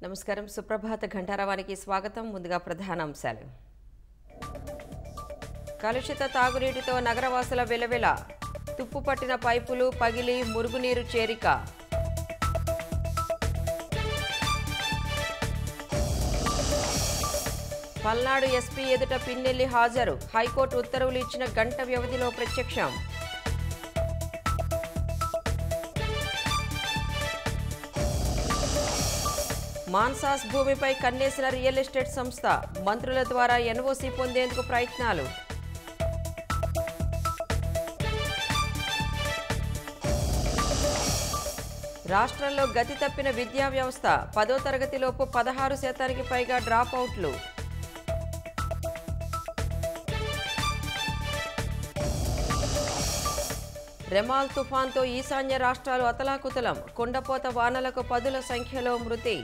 నమస్కారం. సుప్రభాత ఘంటారావానికి స్వాగతం. ముందుగా ప్రధానాంశాలు. కలుషిత తాగునీటితో నగరవాసుల వెలవెల. తుప్పుపట్టిన పైపులు పగిలి మురుగునీరు చేరిక. పల్నాడు ఎస్పీ ఎదుట పిన్నెల్లి హాజరు. హైకోర్టు ఉత్తర్వులు ఇచ్చిన గంట వ్యవధిలో ప్రత్యక్షం. మాన్సాస్ భూమిపై కన్నేసిన రియల్ ఎస్టేట్ సంస్థ. మంత్రుల ద్వారా ఎన్ఓసీ పొందేందుకు ప్రయత్నాలు. రాష్ట్రంలో గతి తప్పిన విద్యా వ్యవస్థ. 10వ తరగతిలోపు 16% పైగా డ్రాప్ అవుట్లు. రెమాల్ తుఫాన్తో ఈశాన్య రాష్ట్రాలు అతలాకుతలం. కుండపోత వానలకు పదుల సంఖ్యలో మృతి.